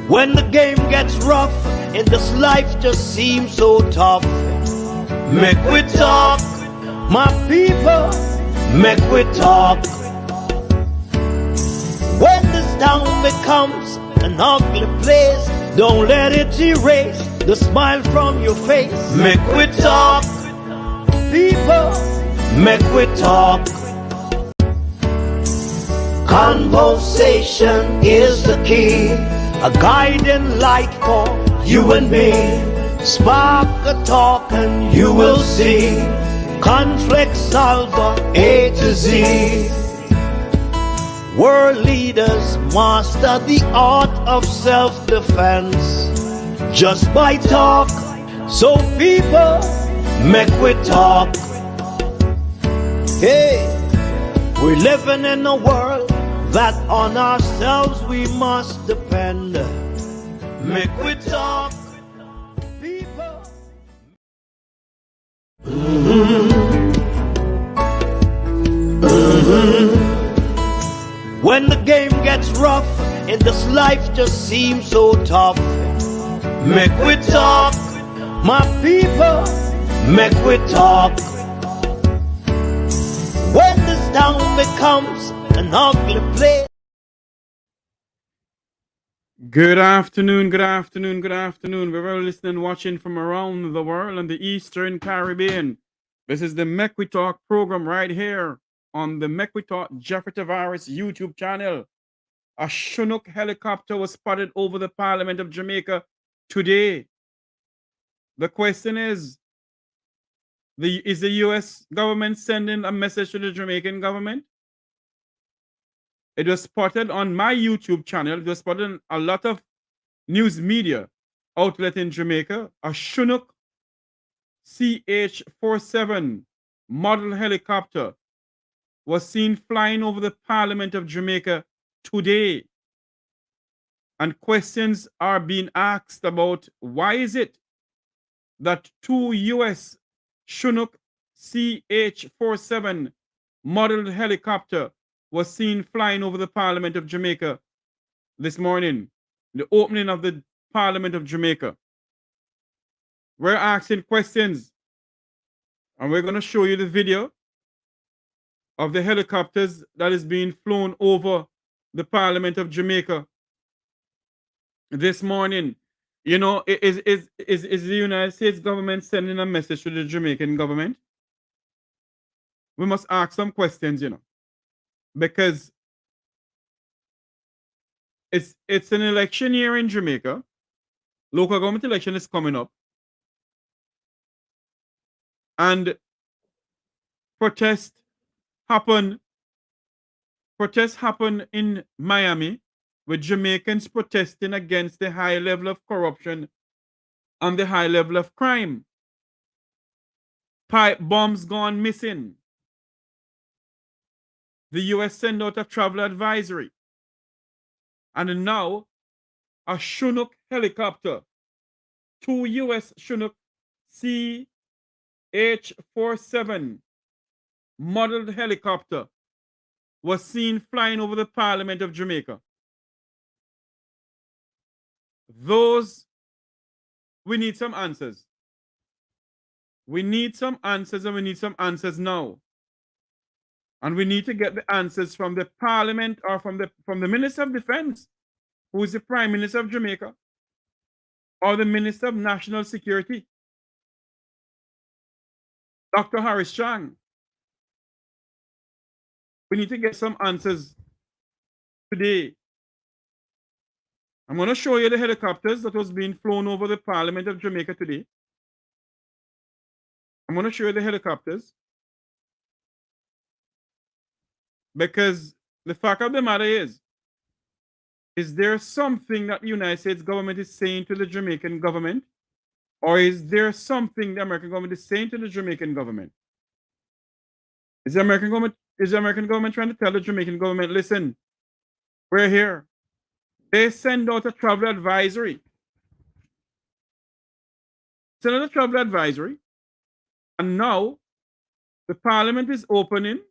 When the game gets rough and this life just seems so tough, make we talk, my people, make we talk. When this town becomes an ugly place, don't let it erase the smile from your face. Make we talk, people, make we talk. Conversation is the key, a guiding light for you and me. Spark a talk and you will see conflict solver A to Z. World leaders master the art of self-defense just by talk. So people, make we talk. Hey, we're living in a world that on ourselves we must depend. Make we talk, people. When the game gets rough and this life just seems so tough, make we talk, my people, make we talk. When this town becomes an ugly place. Good afternoon, good afternoon, good afternoon. We're all listening and watching from around the world and the Eastern Caribbean. This is the Make We Talk program right here on the Make We Talk Jeffrey Tavares YouTube channel. A Chinook helicopter was spotted over the Parliament of Jamaica today. The question is the U.S. government sending a message to the Jamaican government? It was spotted on my YouTube channel. It was spotted in a lot of news media outlet in Jamaica. A Chinook Ch47 model helicopter was seen flying over the Parliament of Jamaica today. And questions are being asked about why is it that two U.S.Chinook Ch47 modeled helicopter was seen flying over the Parliament of Jamaica this morning, the opening of the Parliament of Jamaica. We're asking questions, and we're going to show you the video of the helicopters that is being flown over the Parliament of Jamaica this morning. You know, is the United States government sending a message to the Jamaican government? We must ask some questions, you know, because it's an election year in Jamaica. Local government election is coming up. And protests happen in Miami with Jamaicans protesting against the high level of corruption and the high level of crime. Pipe bombs gone missing. The U.S. sent out a travel advisory. And now, a Chinook helicopter, two U.S.Chinook Ch47 modeled helicopter, was seen flying over the Parliament of Jamaica. We need some answers. We need some answers, and we need some answers now. And we need to get the answers from the Parliament or from the Minister of Defense, who is the Prime Minister of Jamaica, or the Minister of National Security, Dr. Harris Chang. We need to get some answers today. I'm going to show you the helicopters that was being flown over the Parliament of Jamaica today. I'm going to show you the helicopters. Because the fact of the matter is there something that the United States government is saying to the Jamaican government? Or is there something the American government is saying to the Jamaican government? Is the American government trying to tell the Jamaican government, listen, we're here. They send out a travel advisory. Send out a travel advisory. And now the Parliament is opening.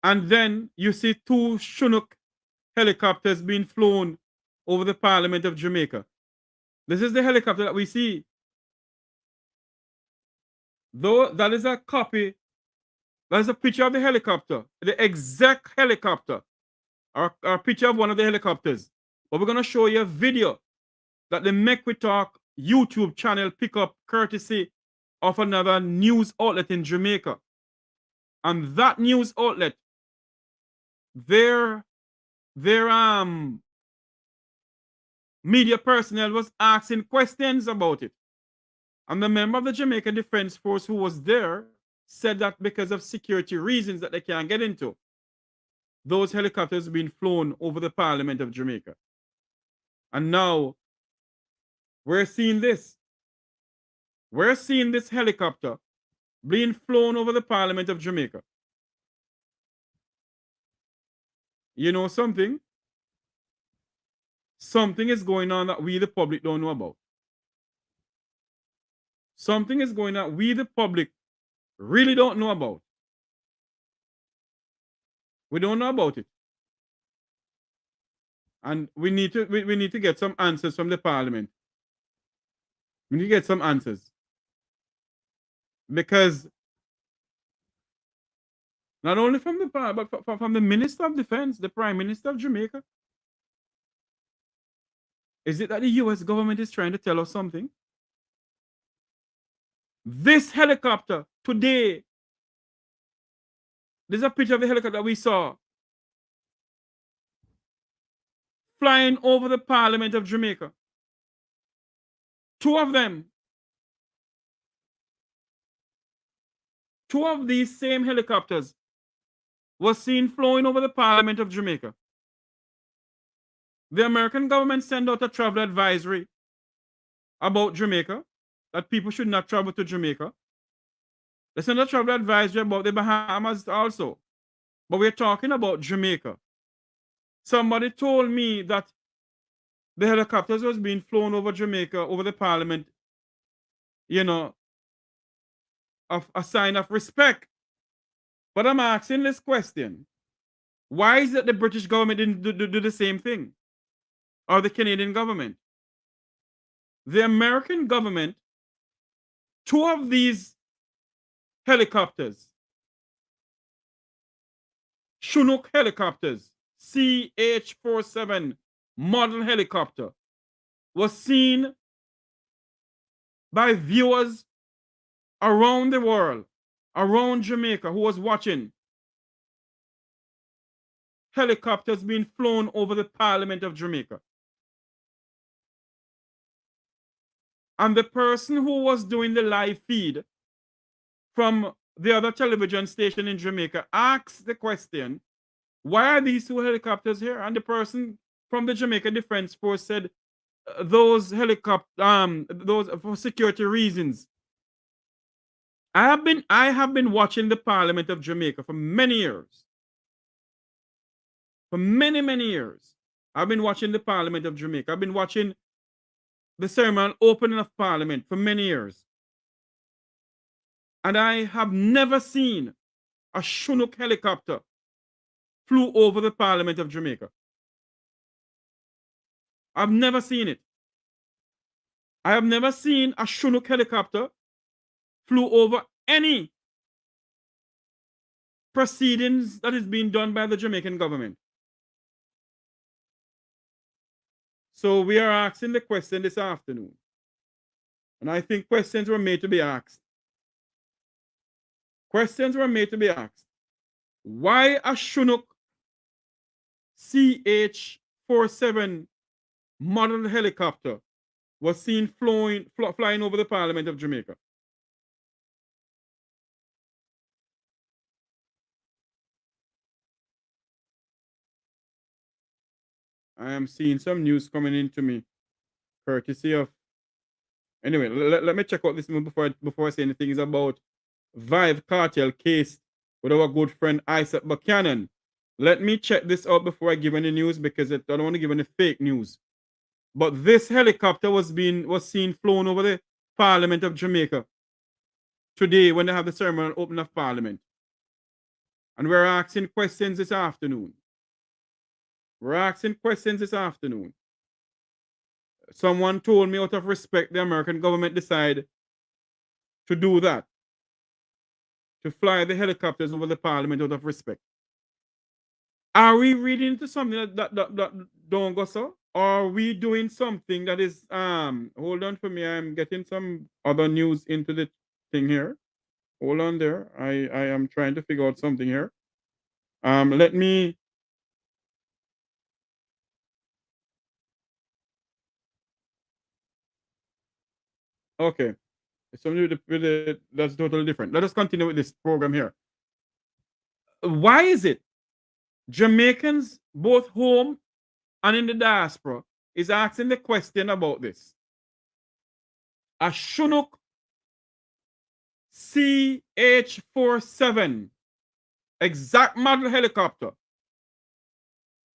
And then you see 2 Chinook helicopters being flown over the Parliament of Jamaica. This is the helicopter that we see. Though that is a copy, that is a picture of the helicopter, the exact helicopter, or a picture of one of the helicopters. But we're going to show you a video that the Make We Talk YouTube channel pick up courtesy of another news outlet in Jamaica. And that news outlet, their media personnel was asking questions about it. And the member of the Jamaica Defense Force who was there said that because of security reasons that they can't get into, those helicopters have been flown over the Parliament of Jamaica. And now we're seeing this. We're seeing this helicopter being flown over the Parliament of Jamaica. You know something? Something is going on that we, the public, don't know about. Something is going on we, the public, really don't know about. We don't know about it. And we need to get some answers from the Parliament. We need to get some answers. Because not only from the Parliament, but from the Minister of Defense, the Prime Minister of Jamaica. Is it that the US government is trying to tell us something? This helicopter today, there's a picture of the helicopter that we saw flying over the Parliament of Jamaica. 2 of them. 2 of these same helicopters was seen flying over the Parliament of Jamaica. The American government sent out a travel advisory about Jamaica, that people should not travel to Jamaica. They sent a travel advisory about the Bahamas also. But we're talking about Jamaica. Somebody told me that the helicopters was being flown over Jamaica, over the Parliament, you know, of a sign of respect. But I'm asking this question. Why is it the British government didn't do the same thing? Or the Canadian government? The American government, 2 of these helicopters, Chinook helicopters, Ch47 model helicopter, was seen by viewers around the world, around Jamaica, who was watching helicopters being flown over the Parliament of Jamaica. And the person who was doing the live feed from the other television station in Jamaica asked the question, why are these 2 helicopters here? And the person from the Jamaica Defense Force said, those helicopters, those for security reasons. I have been watching the Parliament of Jamaica for many years. For many, many years. I've been watching the Parliament of Jamaica. I've been watching the ceremonial opening of Parliament for many years. And I have never seen a Chinook helicopter flew over the Parliament of Jamaica. I've never seen it. I have never seen a Chinook helicopter flew over any proceedings that is being done by the Jamaican government. So we are asking the question this afternoon. And I think questions were made to be asked. Questions were made to be asked. Why a Chinook Ch47 model helicopter was seen flying over the Parliament of Jamaica? I am seeing some news coming into me, courtesy of. Anyway, let me check out this one before I say anything. It's about Vive cartel case with our good friend Isaac Buchanan. Let me check this out before I give any news, because I don't want to give any fake news. But this helicopter was seen flown over the Parliament of Jamaica today when they have the ceremonial opening of Parliament. And we're asking questions this afternoon. We're asking questions this afternoon. Someone told me out of respect, the American government decided to do that, to fly the helicopters over the parliament out of respect. Are we reading into something that don't go so? Or are we doing something that is hold on for me, I'm getting some other news into the thing here. Hold on there. I am trying to figure out something here. Let me okay. It's something with the that's totally different. Let us continue with this program here. Why is it Jamaicans, both home and in the diaspora, is asking the question about this? A Chinook Ch47 exact model helicopter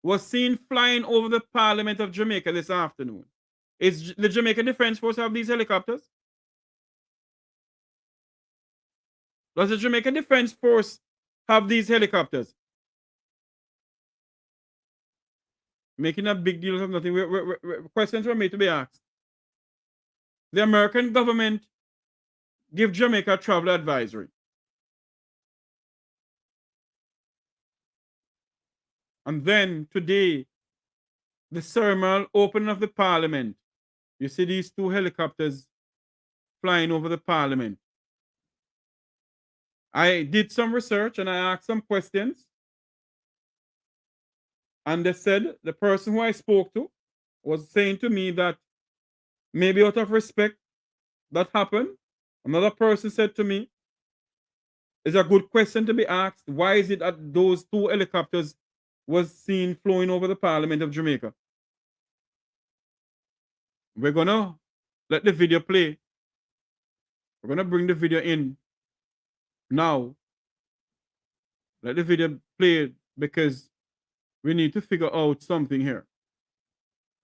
was seen flying over the Parliament of Jamaica this afternoon. Is the Jamaican Defense Force have these helicopters? Does the Jamaican Defense Force have these helicopters? Making a big deal of nothing. Questions were made to be asked. The American government give Jamaica travel advisory. And then today, the ceremonial opening of the parliament. You see these two helicopters flying over the parliament. I did some research and I asked some questions. And they said the person who I spoke to was saying to me that maybe out of respect that happened. Another person said to me, it's a good question to be asked. Why is it that those two helicopters was seen flying over the Parliament of Jamaica? We're gonna let the video play. We're gonna bring the video in now. Let the video play because we need to figure out something here.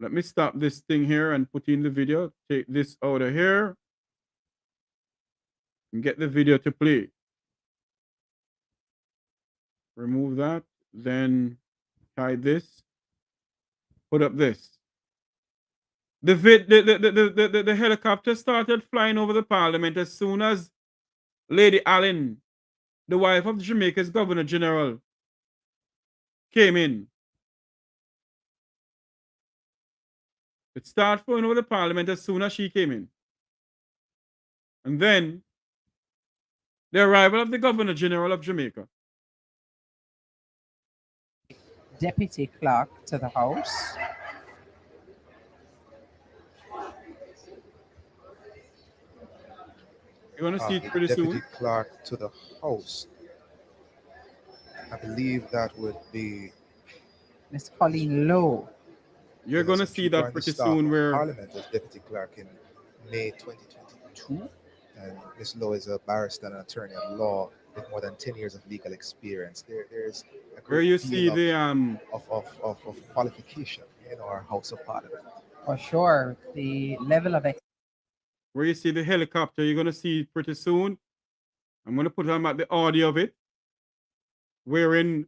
Let me stop this thing here and put in the video. Take this out of here and get the video to play. Remove that, then hide this, put up this. The helicopter started flying over the parliament as soon as Lady Allen, the wife of Jamaica's Governor General, came in. It started flying over the parliament as soon as she came in. And then the arrival of the Governor General of Jamaica. Deputy Clerk to the House. You're going to see it pretty Deputy soon. Clerk to the House. I believe that would be Miss Colleen Lowe. You're going to see that pretty soon. Where Parliament as Deputy Clerk in May 2022. And Ms. Lowe is a barrister and attorney at law with more than 10 years of legal experience. There's a where you see the of qualification in our House of Parliament. For sure, the level of where you see the helicopter, you're going to see it pretty soon. I'm going to put on the audio of it, wherein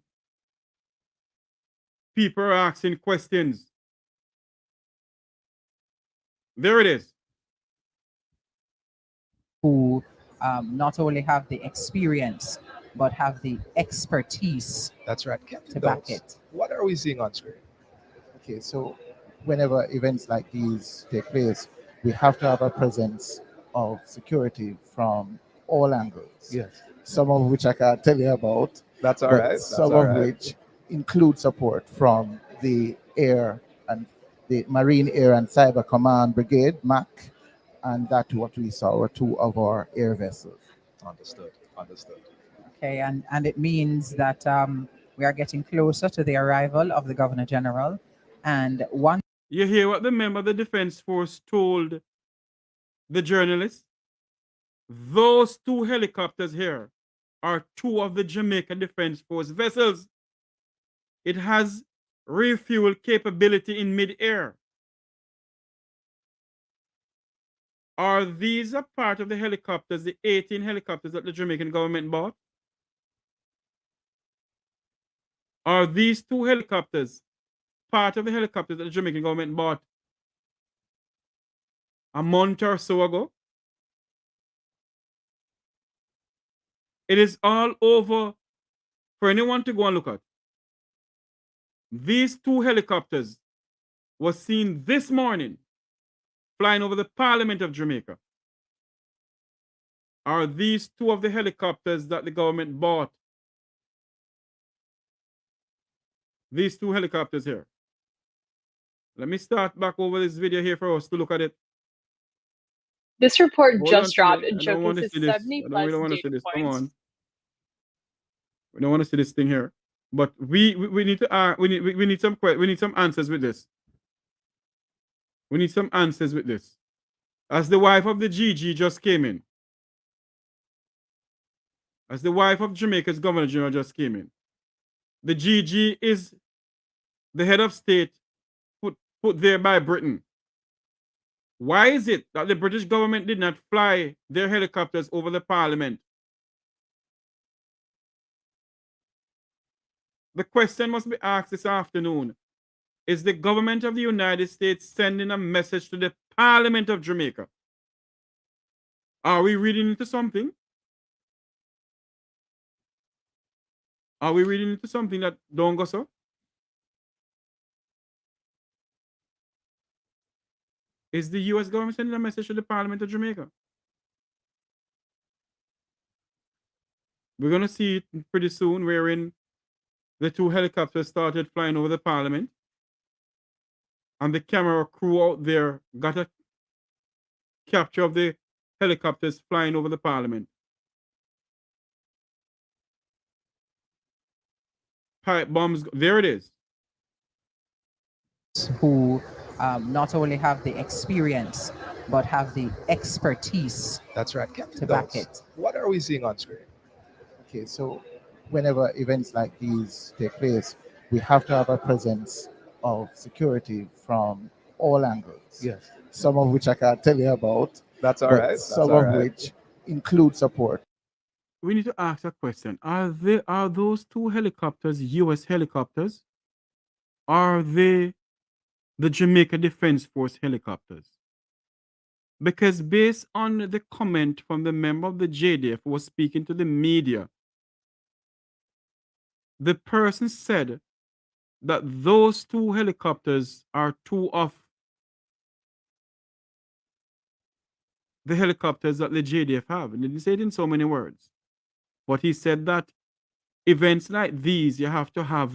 people are asking questions. There it is. who not only have the experience but have the expertise. That's right. Captain To back Dawes, it. what are we seeing on screen? Okay, so whenever events like these take place, we have to have a presence of security from all angles. Yes. Some of which I can't tell you about. That's all but right. Some of which include support from the Air and the Marine Air and Cyber Command Brigade, MAC, and that what we saw were two of our air vessels. Understood. Okay, and it means that we are getting closer to the arrival of the Governor General. And one You hear what the member of the Defense Force told the journalist? Those two helicopters here are two of the Jamaican Defense Force vessels. It has refuel capability in mid-air. Are these a part of the helicopters, the 18 helicopters that the Jamaican government bought? Are these two helicopters part of the helicopters that the Jamaican government bought a month or so ago? It is all over for anyone to go and look at. These two helicopters were seen this morning flying over the Parliament of Jamaica. Are these two of the helicopters that the government bought? These two helicopters here. Let me start back over this video here for us to look at it. This report Hold on just to dropped it. and I don't want to showcases see this. 70 We plus don't want to see data this. Come points. on. We don't want to see this thing here. But we need to we need some answers with this. We need some answers with this. As the wife of the GG just came in. As the wife of Jamaica's Governor General just came in. The GG is the head of state put there by Britain. Why is it that the British government did not fly their helicopters over the Parliament? The question must be asked this afternoon. Is the government of the United States sending a message to the Parliament of Jamaica? Are we reading into something? Are we reading into something that don't go so? Is the US government sending a message to the Parliament of Jamaica? We're going to see it pretty soon, wherein the two helicopters started flying over the Parliament. And the camera crew out there got a capture of the helicopters flying over the Parliament. Pipe bombs, there it is. Who not only have the experience, but have the expertise That's right. Captain to back Dawes, it. what are we seeing on screen? Okay, so whenever events like these take place, we have to have a presence of security from all angles. Yes. Some of which I can't tell you about. That's all but right. Some of which include support. We need to ask a question. Are those two helicopters US helicopters? Are they the Jamaica Defense Force helicopters? Because based on the comment from the member of the JDF who was speaking to the media, the person said that those two helicopters are two of the helicopters that the JDF have. And he didn't say it in so many words. But he said that events like these, you have to have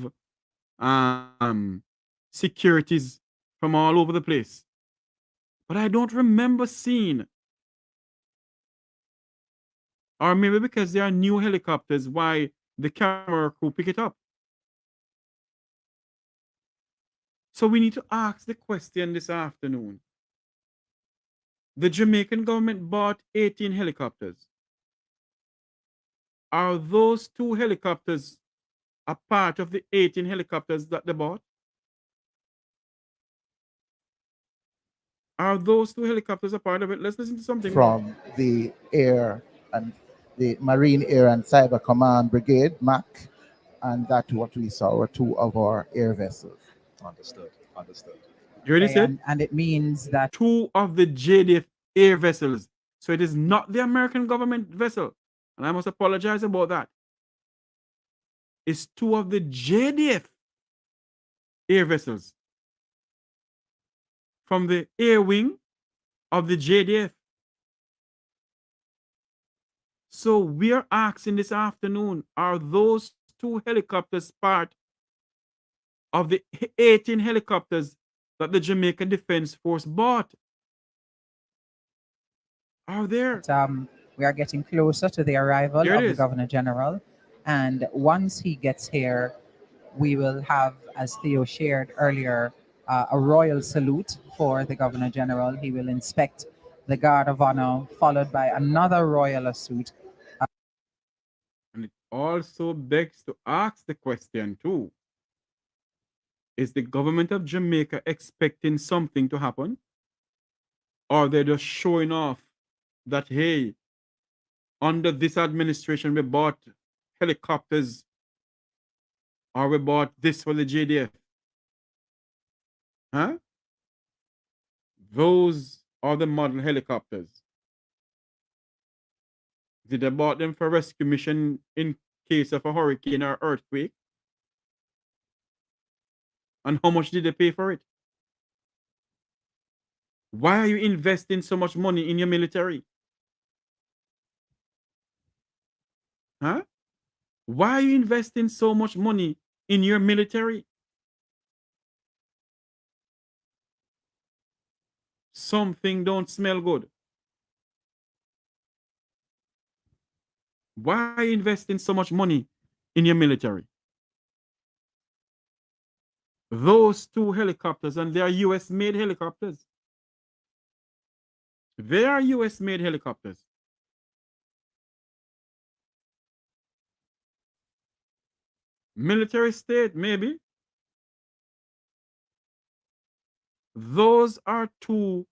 securities from all over the place. But I don't remember seeing, or maybe because they are new helicopters, why the camera crew pick it up. So we need to ask the question this afternoon. The Jamaican government bought 18 helicopters. Are those two helicopters a part of the 18 helicopters that they bought? Are those two helicopters a part of it? Let's listen to something. From the Air and the Marine Air and Cyber Command Brigade, MAC, and that what we saw were two of our air vessels. Understood. You already Okay, said? and it means that Two of the JDF air vessels. So it is not the American government vessel. And I must apologize about that. It's two of the JDF air vessels from the air wing of the JDF. So we are asking this afternoon, are those two helicopters part of the 18 helicopters that the Jamaica Defense Force bought? Are there? we are getting closer to the arrival There it of the is. Governor General. And once he gets here, we will have, as Theo shared earlier, a royal salute for the Governor General. He will inspect the Guard of Honor, followed by another royal salute. And it also begs to ask the question too. Is the government of Jamaica expecting something to happen? Or they're just showing off that, hey, under this administration, we bought helicopters or we bought this for the JDF. Huh? Those are the model helicopters. Did they bought them for rescue mission in case of a hurricane or earthquake? And how much did they pay for it? Why are you investing so much money in your military? Huh? Why are you investing so much money in your military? Something don't smell good. Why are you investing so much money in your military? Those two helicopters, and they are US made helicopters. They are US made helicopters. Military state, maybe. Those are two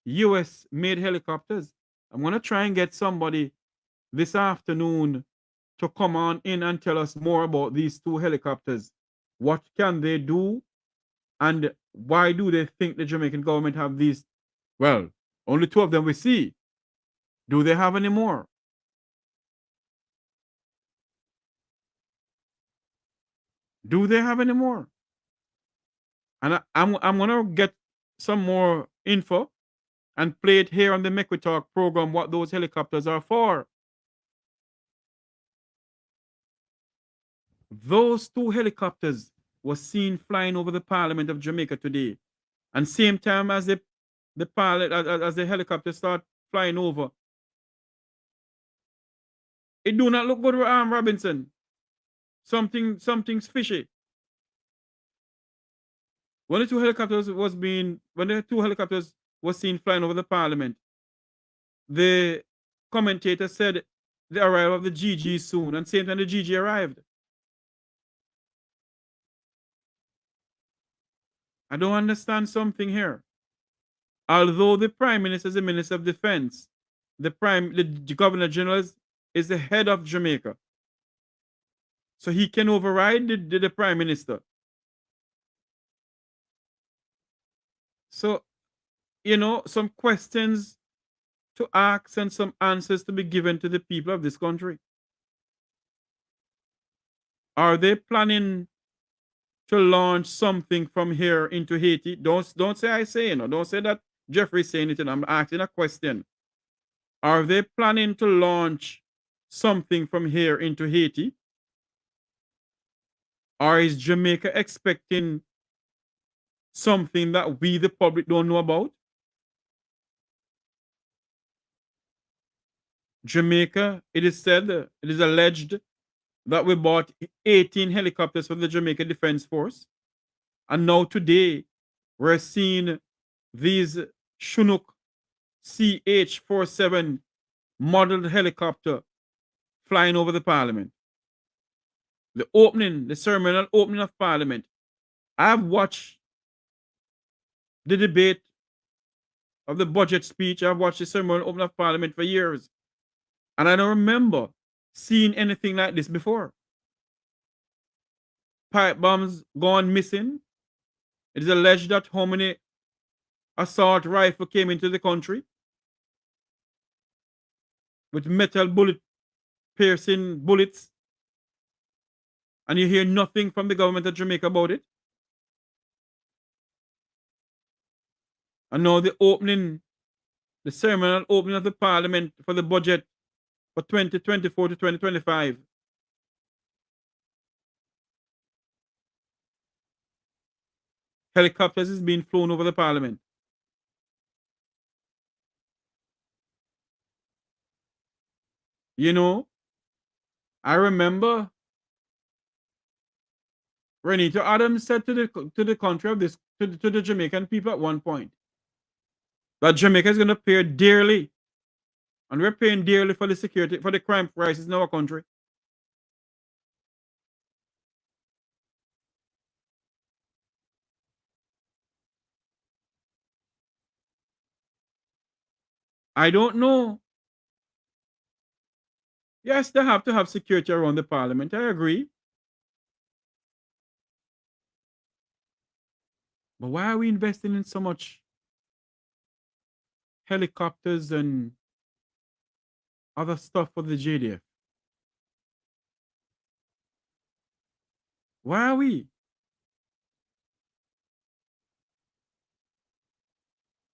US made helicopters. I'm going to try and get somebody this afternoon to come on in and tell us more about these two helicopters. What can they do? And why do they think the Jamaican government have these? Well, only two of them we see. Do they have any more? Do they have any more? And I'm gonna get some more info and play it here on the Make We Talk program what those helicopters are for. Those two helicopters were seen flying over the Parliament of Jamaica today. And same time as the pilot as the helicopter start flying over, it do not look good, Robinson. Something's fishy. When the two helicopters was seen flying over the Parliament, the commentator said the arrival of the GG soon, and same time the GG arrived. I don't understand something here. Although the Prime Minister is the Minister of Defense, the Governor General is the head of Jamaica. So he can override the Prime Minister. So, some questions to ask and some answers to be given to the people of this country. Are they planning to launch something from here into Haiti? Don't say I say, don't say that Jeffrey's saying it, and I'm asking a question. Are they planning to launch something from here into Haiti? Or is Jamaica expecting something that we, the public, don't know about? Jamaica, it is said, it is alleged that we bought 18 helicopters for the Jamaica Defense Force. And now today, we're seeing these Chinook Ch47 modeled helicopter flying over the Parliament. The ceremonial opening of Parliament. I've watched the debate of the budget speech. I've watched the ceremonial opening of Parliament for years. And I don't remember seeing anything like this before. Pipe bombs gone missing. It is alleged that how many assault rifle came into the country with metal piercing bullets, and you hear nothing from the government of Jamaica about it. And now the ceremonial opening of the Parliament for the budget for 2024 to 2025. Helicopters is being flown over the Parliament. I remember Renita Adams said to the country of this, to the Jamaican people at one point, that Jamaica is going to pay dearly, and we're paying dearly for the security, for the crime crisis in our country. I don't know. Yes, they have to have security around the Parliament. I agree. But why are we investing in so much helicopters and other stuff for the JDF? Why are we?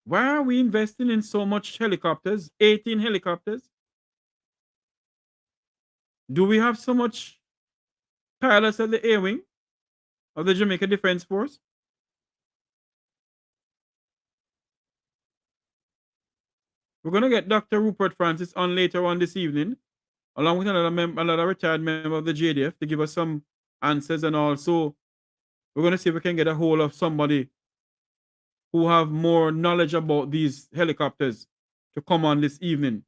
Why are we investing in so much helicopters? 18 helicopters? Do we have so much pilots at the air wing of the Jamaica Defense Force? We're going to get Dr. Rupert Francis on later on this evening, along with another retired member of the JDF to give us some answers. And also, we're going to see if we can get a hold of somebody who have more knowledge about these helicopters to come on this evening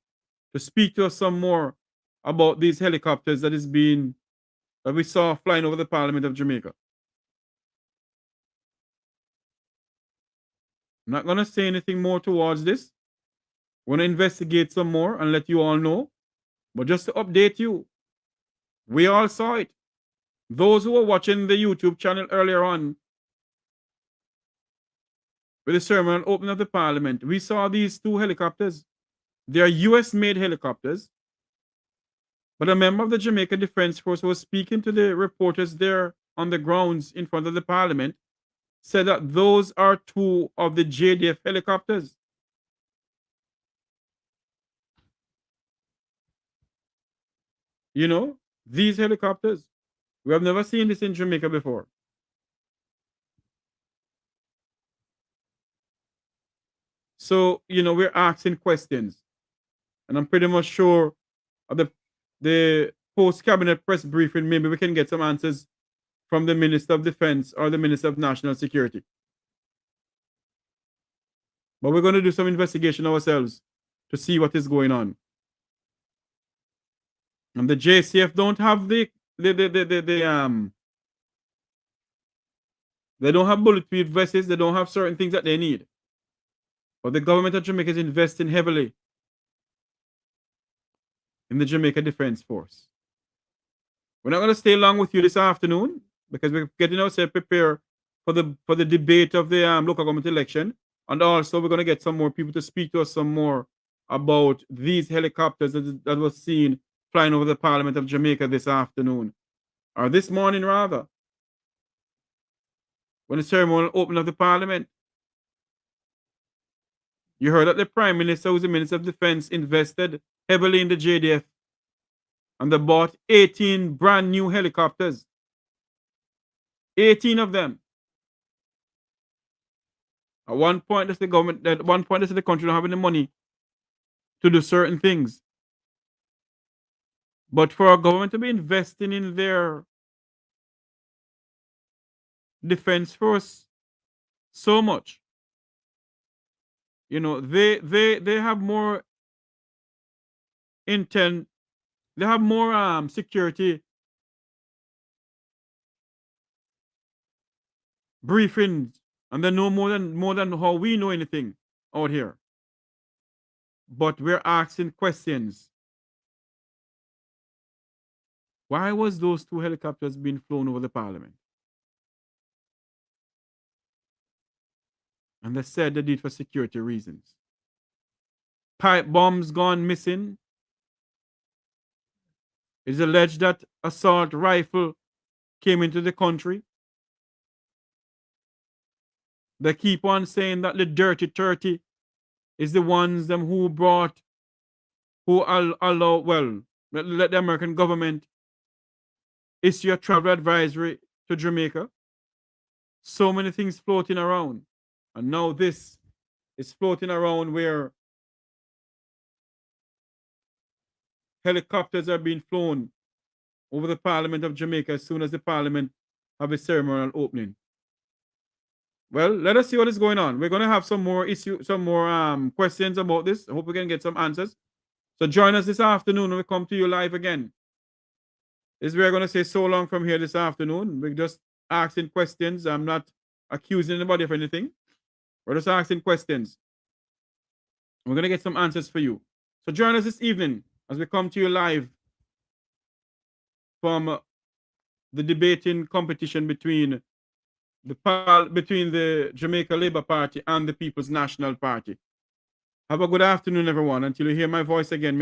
to speak to us some more about these helicopters that we saw flying over the Parliament of Jamaica. I'm not going to say anything more towards this. We're going to investigate some more and let you all know. But just to update you, we all saw it. Those who were watching the YouTube channel earlier on with the ceremonial opening of the Parliament, we saw these two helicopters. They are US-made helicopters. But a member of the Jamaica Defense Force was speaking to the reporters there on the grounds in front of the Parliament, said that those are two of the JDF helicopters. You know, these helicopters. We have never seen this in Jamaica before. So, we're asking questions. And I'm pretty much sure of the post-cabinet press briefing, maybe we can get some answers from the Minister of Defense or the Minister of National Security. But we're going to do some investigation ourselves to see what is going on. And the JCF don't have they don't have bulletproof vests, they don't have certain things that they need. But the government of Jamaica is investing heavily in the Jamaica Defense Force. We're not going to stay long with you this afternoon because we're getting ourselves prepared for the debate of the local government election. And also we're going to get some more people to speak to us some more about these helicopters that was seen flying over the Parliament of Jamaica this afternoon. Or this morning rather. When the ceremonial opening of the Parliament. You heard that the Prime Minister, who's the Minister of Defense, invested heavily in the JDF. And they bought 18 brand new helicopters. 18 of them. At one point, the country don't have any money to do certain things. But for a government to be investing in their defense force so much, they have more intent, they have more security briefings, and they know more than how we know anything out here. But we're asking questions. Why was those two helicopters being flown over the Parliament? And they said they did for security reasons. Pipe bombs gone missing. It's alleged that assault rifle came into the country. They keep on saying that the dirty 30 is the ones them who let the American government issue a travel advisory to Jamaica. So many things floating around. And now this is floating around where helicopters are being flown over the Parliament of Jamaica as soon as the Parliament have a ceremonial opening. Well, let us see what is going on. We're going to have some more questions about this. I hope we can get some answers. So join us this afternoon when we come to you live again. This we're going to say so long from here this afternoon. We're just asking questions. I'm not accusing anybody of anything. We're just asking questions. We're going to get some answers for you. So join us this evening as we come to you live from the debating competition between between the Jamaica Labour Party and the People's National Party. Have a good afternoon, everyone. Until you hear my voice again,